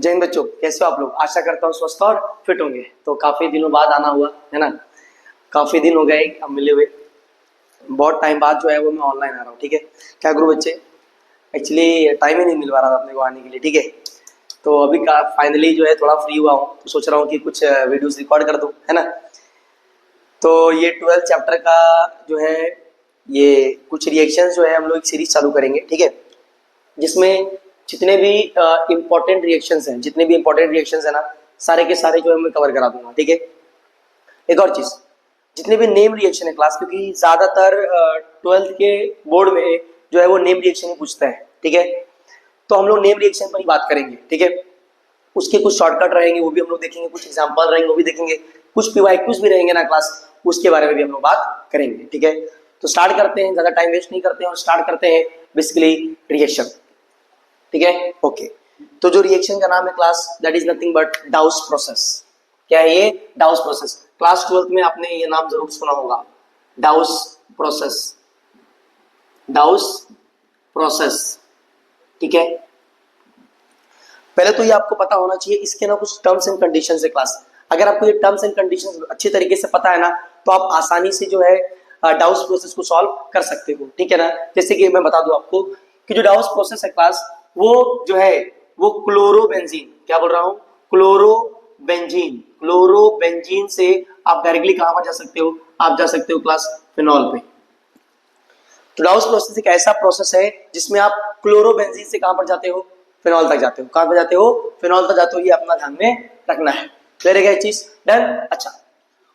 जय हिंद बच्चों, कैसे हो आप लोग। आशा करता हूँ स्वस्थ और फिट होंगे। तो काफी दिनों बाद आना हुआ है ना, काफी दिन हो गए हम मिले हुए। बहुत टाइम बाद जो है वो मैं ऑनलाइन आ रहा हूँ। ठीक है, क्या करूँ बच्चे, एक्चुअली टाइम ही नहीं मिल पा रहा था अपने को आने के लिए। ठीक है, तो अभी फाइनली जो है थोड़ा फ्री हुआ हूँ, तो सोच रहा हूँ कि कुछ वीडियोस रिकॉर्ड कर दूँ, है ना। तो ये 12th चैप्टर का जो है ये कुछ रिएक्शंस जो है हम लोग एक सीरीज चालू करेंगे। ठीक है, जिसमें जितने भी इंपॉर्टेंट रिएक्शंस हैं, जितने भी इंपॉर्टेंट रिएक्शंस हैं ना, सारे के सारे जो है मैं कवर करा दूंगा। ठीक है, एक और चीज, जितने भी नेम रिएक्शन है क्लास, क्योंकि ज्यादातर 12th के बोर्ड में जो है वो नेम रिएक्शन ही पूछते हैं। ठीक है, तो हम लोग नेम रिएक्शन पर ही बात करेंगे। ठीक है, उसके कुछ शॉर्टकट रहेंगे वो भी हम लोग देखेंगे, कुछ एग्जाम्पल रहेंगे वो भी देखेंगे, कुछ पीवाईक्यूज भी रहेंगे ना क्लास, उसके बारे में भी हम लोग बात करेंगे। ठीक है, तो स्टार्ट करते हैं, ज्यादा टाइम वेस्ट नहीं करते हैं और स्टार्ट करते हैं बेसिकली रिएक्शन। ठीक है, ओके। तो जो रिएक्शन का नाम है class, that is nothing but डाउस process. क्या है ये? डाउस प्रोसेस। क्लास 12th में आपने ये नाम जरूर सुना होगा, डाउस प्रोसेस, डाउस प्रोसेस। ठीक है, पहले तो ये आपको पता होना चाहिए, इसके ना कुछ टर्म्स एंड कंडीशंस है क्लास। अगर आपको ये टर्म्स एंड कंडीशंस अच्छे तरीके से पता है ना, तो आप आसानी से जो है डाउस प्रोसेस को सॉल्व कर सकते हो। ठीक है ना, जैसे कि मैं बता दूं आपको कि जो डाउस प्रोसेस है क्लास, वो जो है वो क्लोरोबेंजीन, क्या बोल रहा हूं, क्लोरोबेंजीन, क्लोरोबेंजीन से आप डायरेक्टली कहां पर जा सकते हो, आप जा सकते हो क्लास फिनॉल पे। तो डाउस प्रोसेस एक ऐसा प्रोसेस है जिसमें आप क्लोरोबेंजीन से कहां पर जाते हो, फिनॉल तक जाते हो। कहां पर जाते हो? फिनॉल तक जाते हो। ये अपना ध्यान में रखना है। क्लियर है क्या चीज? डन। अच्छा,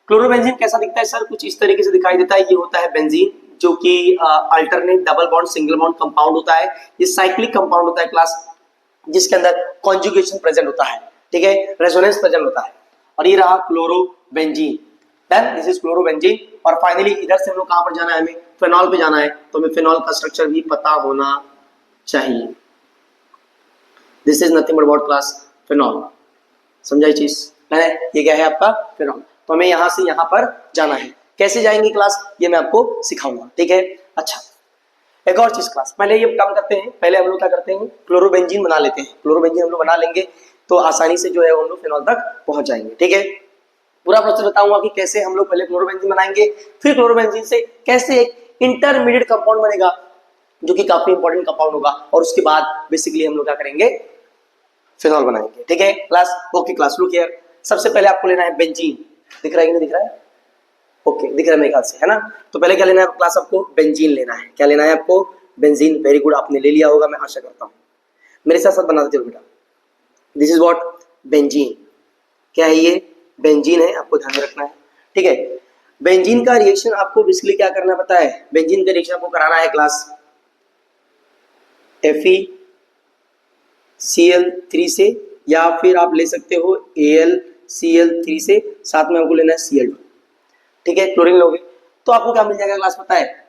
क्लोरोबेंजीन कैसा दिखता है सर? कुछ इस तरीके से दिखाई देता है। ये होता है बेंजीन, जो कि alternate double bond single bond compound होता है। ये साइक्लिक कंपाउंड होता है क्लास, जिसके अंदर कॉन्जुगेशन प्रेजेंट होता है। ठीक है, रेजोनेंस प्रेजेंट होता है। और ये रहा chlorobenzene. Done, this is chlorobenzene. और फाइनली इधर से हम लोग कहां पर जाना है, हमें फिनॉल पे जाना है। तो हमें फिनॉल का स्ट्रक्चर भी पता होना चाहिए। This is nothing but what class? Phenol. समझाई चीज है? ये क्या है आपका? फिनॉल। तो हमें यहां से यहां पर जाना है। कैसे जाएंगे क्लास, ये मैं आपको सिखाऊंगा। ठीक है, अच्छा। एक और चीज क्लास, पहले ये काम करते हैं, पहले हम लोग क्या करते हैं, क्लोरोबेंजीन बना लेते हैं। क्लोरोबेंजीन हम लोग बना लेंगे तो आसानी से जो है हम लोग फिनॉल तक पहुंच जाएंगे। ठीक है, पूरा प्रोसेस बताऊंगा कि कैसे हम लोग पहले क्लोरोबेंजीन बनाएंगे, फिर क्लोरोबेंजीन से कैसे एक इंटरमीडिएट कंपाउंड बनेगा जो कि काफी इंपॉर्टेंट कंपाउंड होगा, और उसके बाद बेसिकली हम लोग क्या करेंगे, फिनॉल बनाएंगे। ठीक है class, okay class, look here. सबसे पहले आपको लेना है बेंजीन। दिख रहा है कि नहीं दिख रहा है? ओके, दिख रहा है मेरे ख्याल से, है ना। तो पहले क्या लेना है क्लास, आपको बेंजीन लेना है। क्या लेना है आपको? बेंजीन। वेरी गुड, आपने ले लिया होगा, मैं आशा करता हूँ। मेरे साथ साथ बनाते चलो बेटा। This is what? बेंजीन। क्या है ये? बेंजीन है, आपको ध्यान में रखना है। ठीक है, बेंजीन का रिएक्शन आपको बेसिकली क्या करना पता है? बेंजीन का रिएक्शन आपको कराना है क्लास FeCl3 से, या फिर आप ले सकते हो AlCl3 से, साथ में आपको लेना है Cl2। ठीक है, क्लोरीन लोगे तो आपको क्या मिल जाएगा क्लास, पता है?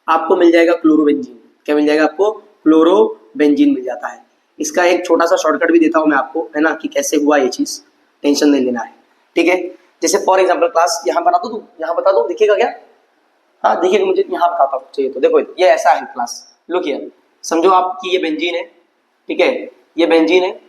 आपको मिल जाएगा क्लोरोबेंजीन। क्या मिल जाएगा आपको? क्लोरोबेंजीन मिल जाता है। इसका एक छोटा सा शॉर्टकट भी देता हूं मैं आपको, है ना, कि कैसे हुआ ये चीज, टेंशन नहीं लेना है। ठीक है, जैसे फॉर एग्जांपल क्लास, यहाँ बता दो, यहाँ बता दो, दिखेगा क्या? हाँ दिखेगा, मुझे यहाँ बताता हूँ। चाहिए तो देखो, ये ऐसा है क्लास, लुक हियर। समझो आप कि ये बेंजीन है। ठीक है, ये बेंजीन है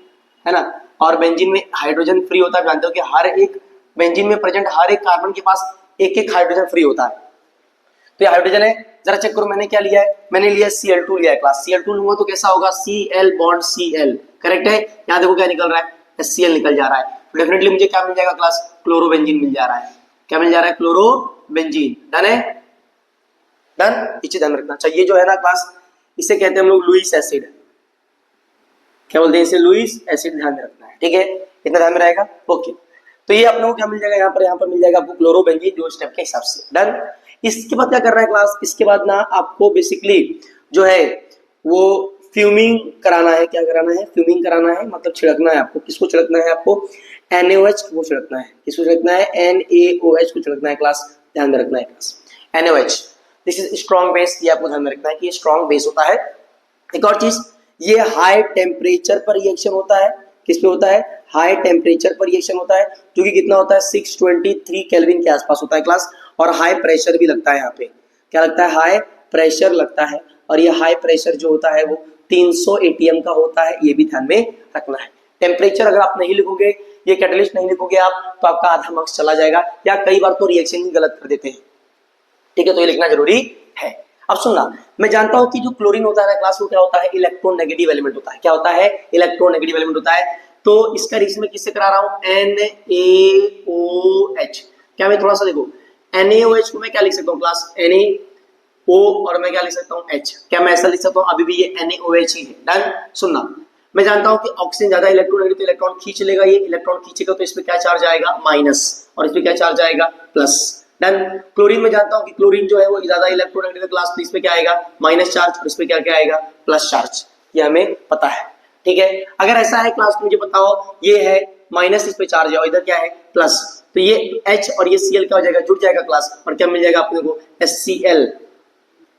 ना, और बेंजीन में हाइड्रोजन फ्री होता है। जानते हो कि हर एक बेंजीन में प्रेजेंट हर एक कार्बन के पास एक एक हाइड्रोजन फ्री होता है। तो ये हाइड्रोजन है, जरा चेक करो मैंने क्या लिया है, मैंने लिया Cl2 लिया है क्लास। Cl2 लूंगा तो कैसा होगा? Cl बॉन्ड Cl, करेक्ट है। यहाँ देखो क्या निकल रहा है, HCl निकल जा रहा है। तो डेफिनेटली मुझे क्या मिल जाएगा क्लास? क्लोरोबेंजीन मिल जा रहा है। क्या मिल जा रहा है? क्लोरोबेंजीन। डन है, डन। इसे ध्यान रखना चाहिए। जो है ना क्लास, इसे कहते हैं हम लोग लुईस एसिड। क्या बोलते हैं इसे? Lewis acid. ध्यान में रखना है। ठीक है, इतना ध्यान में रहेगा। ओके, तो ये अपने को क्या मिल जाएगा यहाँ पर मिल जाएगा आपको क्लोरोबेंजीन, दो स्टेप के हिसाब से। डन। इसके बाद क्या करना है क्लास, इसके बाद ना आपको बेसिकली जो है वो फ्यूमिंग कराना है। क्या कराना है? फ्यूमिंग कराना है, मतलब छिड़कना है आपको। किसको छिड़कना है आपको? NaOH को छिड़कना है। किसको छिड़कना है? NaOH को छिड़कना है क्लास, ध्यान में रखना है class. NaOH, this is strong base. ये आपको ध्यान में रखना है कि ये स्ट्रॉन्ग बेस होता है। एक और चीज, ये हाई टेम्परेचर पर रिएक्शन होता है। किस पे होता है? हाई टेम्परेचर पर रिएक्शन होता है, जो कि कितना होता है? 623 केल्विन के आसपास होता है क्लास। और हाई प्रेशर भी लगता है यहाँ पे। क्या लगता है? हाई प्रेशर लगता है। और ये हाई प्रेशर जो होता है वो 300 ATM का होता है, ये भी ध्यान में रखना है। टेम्परेचर अगर आप नहीं लिखोगे, ये कैटलिस्ट नहीं लिखोगे आप, तो आपका आधा मार्क्स चला जाएगा, या कई बार तो रिएक्शन ही गलत कर देते हैं, ठीक है, तो ये लिखना जरूरी है। अब सुनना, मैं जानता हूं कि जो क्लोरीन होता है ना क्लास, वो क्या होता है, इलेक्ट्रोनेगेटिव एलिमेंट होता है। क्या होता है, इलेक्ट्रोनेगेटिव एलिमेंट होता है। तो इसका रिएक्शन मैं किससे करा रहा हूं, NaOH। क्या मैं थोड़ा सा देखो, NaOH को मैं क्या लिख सकता हूँ क्लास, NaO, और मैं क्या लिख सकता हूँ H। क्या मैं ऐसा लिख सकता हूँ, अभी भी ये NaOH ही है। डन। सुनना, मैं जानता हूं कि ऑक्सीजन ज्यादा इलेक्ट्रोनेगेटिव, तो इलेक्ट्रॉन खींच लेगा, ये इलेक्ट्रॉन खींचेगा तो इसमें क्या चार्ज आएगा, माइनस, और इसमें क्या चार्ज आएगा, प्लस। डन। क्लोरीन में जानता हूं कि क्लोरीन जो है वो ज्यादा इलेक्ट्रोनेगेटिव क्लास, तो इसमें क्या आएगा, माइनस चार्ज, और इसमें क्या क्या आएगा, प्लस चार्ज। ये हमें पता है, ठीक है। अगर ऐसा है क्लास, मुझे बताओ, ये है माइनस, इस पे चार्ज है, और इधर क्या है, प्लस, तो ये H और ये Cl क्या हो जाएगा, जुड़ जाएगा क्लास, और क्या मिल जाएगा अपने को, HCl।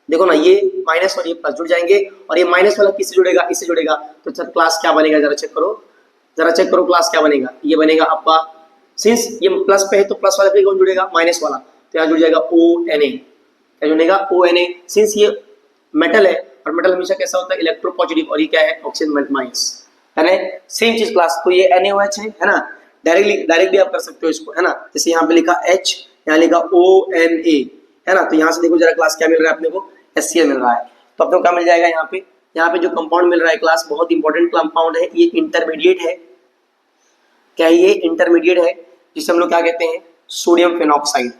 देखो ना, ये माइनस और ये प्लस जुड़ जाएंगे, और ये माइनस वाला किससे जुड़ेगा, इससे जुड़ेगा, तो सर क्लास क्या बनेगा, जरा चेक करो, जरा चेक करो क्लास क्या बनेगा। ये बनेगा आपका, सिंस ये प्लस पे है तो प्लस वाले पे कौन जुड़ेगा, माइनस वाला, तो यहाँ जुड़ जाएगा ONA। क्या जुड़ेगा, ONA। सिंस ये मेटल है, और मेटल हमेशा कैसा होता है, इलेक्ट्रो पॉजिटिव, और ये क्या है, ऑक्सीजन माइनस, है ना, सेम चीज क्लास। तो ये NaOH है ना, डायरेक्ट भी आप कर सकते हो इसको, है ना, जैसे यहाँ पे लिखा H, यहाँ लिखा ONA, है ना, तो यहाँ से देखो जरा क्लास क्या मिल रहा है अपने को, HCl मिल रहा है। तो अपने को क्या मिल जाएगा, यहाँ पे जो कंपाउंड मिल रहा है क्लास, बहुत इंपॉर्टेंट कंपाउंड है, ये इंटरमीडिएट है। क्या ये इंटरमीडिएट है, जिसे हम लोग क्या कहते हैं, सोडियम फेनॉक्साइड।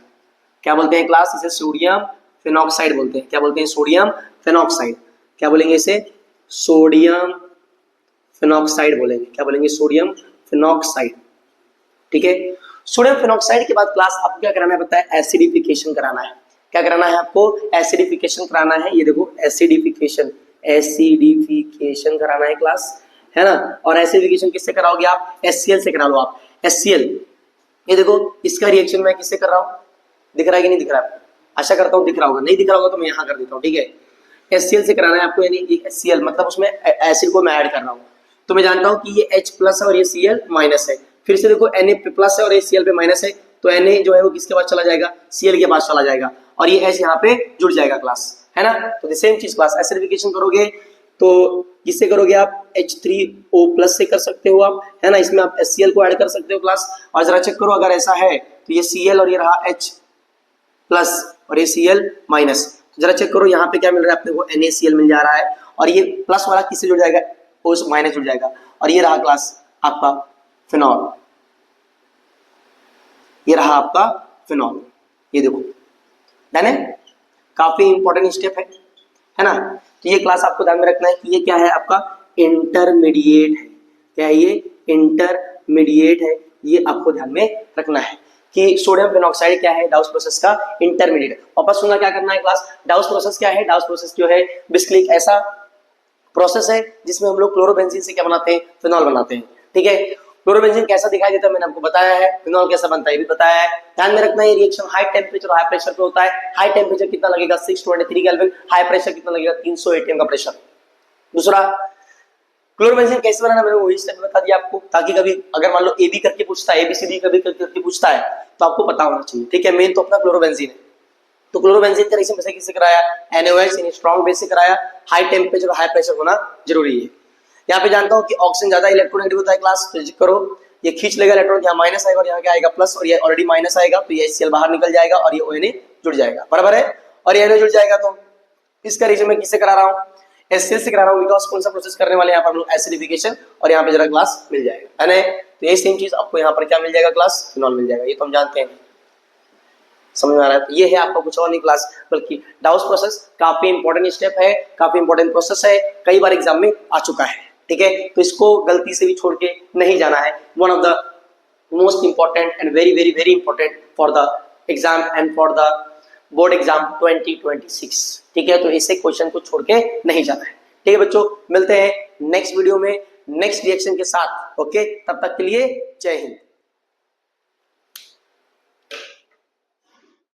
क्या बोलते हैं क्लास, इसे सोडियम फेनॉक्साइड बोलते हैं। क्या बोलते हैं, सोडियम फेनॉक्साइड। क्या बोलेंगे इसे, सोडियम फेनॉक्साइड बोलेंगे। क्या बोलेंगे, सोडियम फेनॉक्साइड, ठीक है। सोडियम फेनॉक्साइड के बाद क्लास आपको क्या कराना है, पता है, एसिडिफिकेशन कराना है। क्या कराना है आपको, एसिडिफिकेशन कराना है। ये देखो एसिडिफिकेशन कराना है क्लास, है ना। और एसिडिफिकेशन किससे कराओगे आप, HCl से करा लो आप, HCl। ये देखो इसका रिएक्शन मैं किससे कर रहा हूँ, दिख रहा है कि नहीं दिख रहा है, आशा करता हूँ दिख रहा होगा, नहीं दिख रहा होगा तो मैं यहाँ कर देता हूँ, ठीक है। HCl से कराना है आपको, यानी HCl मतलब उसमें एसिड को मैं ऐड कर रहा हूँ। तो मैं जानता हूँ कि ये H प्लस है और ये Cl माइनस है। फिर से देखो Na प्लस है और ये Cl पे माइनस है, तो Na जो है वो किसके पास चला जाएगा, Cl के पास चला जाएगा, और ये H यहाँ पे जुड़ जाएगा क्लास, है ना। तो सेम चीज क्लास, एसिडिफिकेशन करोगे तो किससे करोगे आप, H3O प्लस से कर सकते हो आप, है ना। इसमें आप HCl को ऐड कर सकते हो क्लास। और जरा चेक करो, अगर ऐसा है तो ये Cl और ये रहा H प्लस और ये Cl माइनस, जरा चेक करो यहाँ पे क्या मिल रहा है अपने को, NaCl मिल जा रहा है, और ये प्लस वाला किससे जुड़ जाएगा, O माइनस जुड़ जाएगा, और ये रहा क्लास आपका फिनॉल। ये रहा आपका फिनॉल, ये देखो, है, काफी इंपॉर्टेंट स्टेप है ना। तो ये क्लास आपको ध्यान में रखना है कि ये क्या है, आपका इंटरमीडिएट है। क्या है ये, इंटरमीडिएट है, ये आपको ध्यान में रखना है कि सोडियम फेनॉक्साइड क्या है, डाउस प्रोसेस का इंटरमीडिएट। वापस सुनना, क्या करना है क्लास, डाउस प्रोसेस क्या है, डाउस प्रोसेस जो है बेसिकली एक ऐसा प्रोसेस है जिसमें हम लोग क्लोरोबेंजीन से क्या बनाते हैं, फिनॉल बनाते हैं, ठीक है। क्लोरोबेंजीन कैसा दिखाई देता है मैंने आपको बताया है, फिनॉल कैसा बनता है ये भी बताया है। ध्यान में रखना है, ये रिएक्शन हाई टेम्परेचर और हाई प्रेशर पे होता है। हाई टेम्परेचर कितना लगेगा, 623 केल्विन, हाई प्रेशर कितना लगेगा, 300 atm का प्रेशर। दूसरा, क्लोरोबेंजीन कैसे बनाना मैंने वही स्टेप बता दिया आपको, ताकि कभी अगर मान लो AB करके पूछता है, ABCD कभी करके पूछता है तो आपको पता होना चाहिए, ठीक है। मेन तो अपना क्लोरोबेंजीन है। तो क्लोरोबेंजीन का रिएक्शन वैसे किससे कराया, NaOH यानी स्ट्रॉन्ग बेस से कराया। हाई टेम्परेचर और हाई प्रेशर होना जरूरी है। यहाँ पे जानता हूँ कि ऑक्सीजन ज्यादा इलेक्ट्रोनेगेटिव होता है क्लास, तो करो, ये खींच लेगा इलेक्ट्रॉन, यहाँ माइनस आएगा और यहाँ क्या आएगा, प्लस, और ये ऑलरेडी माइनस आएगा तो ये HCl बाहर निकल जाएगा और ये ONA जुड़ जाएगा, बराबर है। और ये NA जुड़ जाएगा, तो इसका रिएक्शन मैं किससे करा रहा हूँ, HCl से करा रहा हूँ, बिकॉज कौन सा प्रोसेस करने वाले हैं यहाँ पर हम लोग, एसिडिफिकेशन, और यहाँ पे जरा क्लास मिल जाएगा, है ना। तो ये सेम चीज आपको यहाँ पर क्या मिल जाएगा, क्लास फिनॉल मिल जाएगा, ये तो हम जानते हैं, समझ में आ रहा है। तो ये है आपका कुछ और नहीं क्लास, बल्कि डाउस प्रोसेस काफी इंपॉर्टेंट स्टेप है, काफी इंपॉर्टेंट प्रोसेस है, कई बार एग्जाम में आ चुका है, ठीक है। तो इसको गलती से भी छोड़ के नहीं जाना है, one of the most important and very very very important for the exam and for the board exam 2026, ठीक है। तो इसे क्वेश्चन को छोड़ के नहीं जाना है, ठीक है बच्चों। मिलते हैं नेक्स्ट वीडियो में नेक्स्ट रिएक्शन के साथ, ओके। तब तक के लिए जय हिंद।